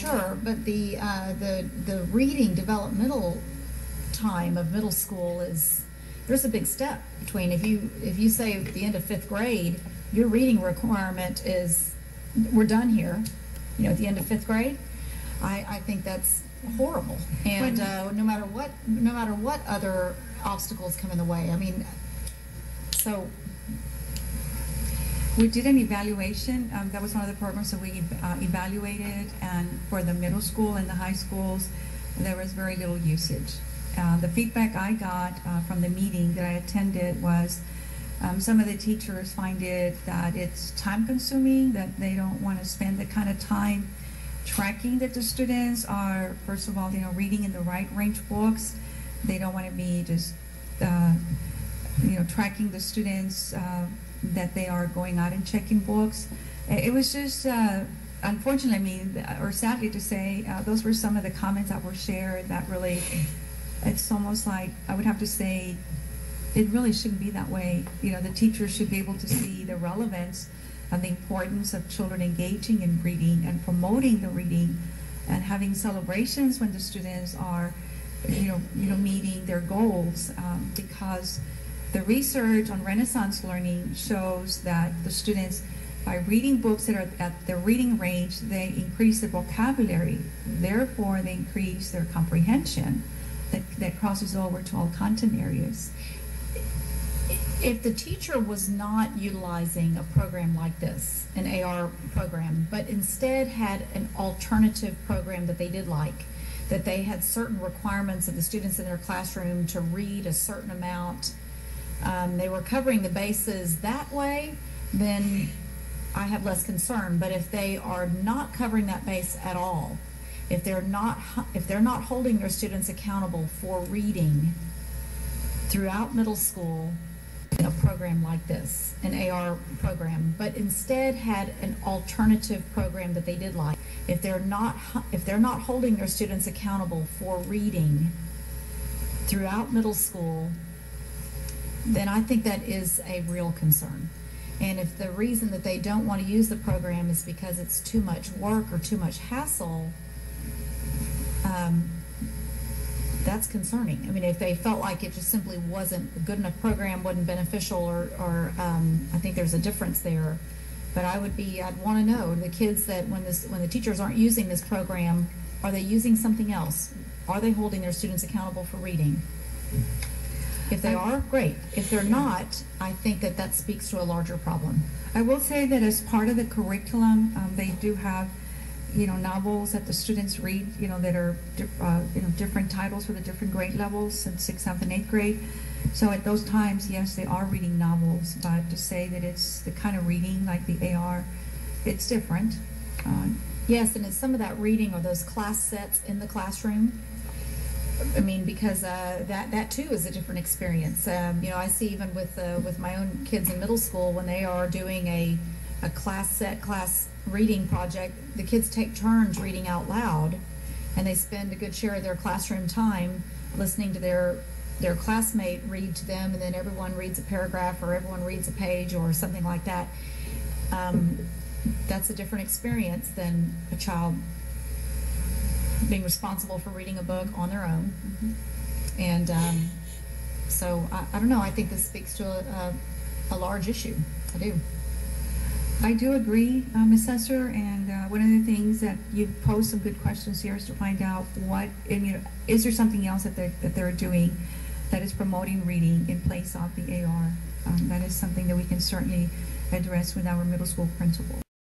Sure, but the reading developmental time of middle school is, there's a big step between, if you say at the end of 5th grade, your reading requirement is, we're done here, you know, at the end of 5th grade, I think that's horrible. And no matter what other obstacles come in the way, I mean, so. We did an evaluation. That was one of the programs that we evaluated, and for the middle school and the high schools, there was very little usage. The feedback I got from the meeting that I attended was some of the teachers find it that it's time consuming, that they don't want to spend the kind of time tracking that the students are, first of all, you know, reading in the right range books. They don't want to be just, you know, tracking the students that they are going out and checking books. It was just, unfortunately, I mean, or sadly to say, those were some of the comments that were shared that really, it's almost like, I would have to say, it really shouldn't be that way. You know, the teachers should be able to see the relevance and the importance of children engaging in reading and promoting the reading and having celebrations when the students are, you know, meeting their goals, because the research on Renaissance learning shows that the students, by reading books that are at their reading range, they increase their vocabulary. Therefore, they increase their comprehension that crosses over to all content areas. If the teacher was not utilizing a program like this, an AR program, but instead had an alternative program that they did like, that they had certain requirements of the students in their classroom to read a certain amount, they were covering the bases that way, then I have less concern. But if they are not covering that base at all, if they're not holding their students accountable for reading throughout middle school in a program like this, an AR program, but instead had an alternative program that they did like, if they're not holding their students accountable for reading throughout middle school, then I think that is a real concern. And if the reason that they don't want to use the program is because it's too much work or too much hassle, that's concerning. I mean, if they felt like it just simply wasn't a good enough program, wasn't beneficial, or I think there's a difference there. But I'd want to know, the kids that when the teachers aren't using this program, are they using something else? Are they holding their students accountable for reading? If they are, great. If they're not, I think that speaks to a larger problem. I will say that as part of the curriculum, they do have, you know, novels that the students read, you know, that are, you know, different titles for the different grade levels in 6th, 7th, and 8th grade. So at those times, yes, they are reading novels, but to say that it's the kind of reading like the AR, it's different. Yes, and it's some of that reading or those class sets in the classroom. I mean, because that too is a different experience. You know, I see even with my own kids in middle school, when they are doing a class reading project, the kids take turns reading out loud, and they spend a good share of their classroom time listening to their classmate read to them, and then everyone reads a paragraph or everyone reads a page or something like that. That's a different experience than a child being responsible for reading a book on their own. Mm-hmm. And so I don't know, I think this speaks to a large issue. I do. I do agree, Ms. Sesser, and one of the things that you posed some good questions here is to find out what, and, you know, is there something else that they're doing that is promoting reading in place of the AR? That is something that we can certainly address with our middle school principals.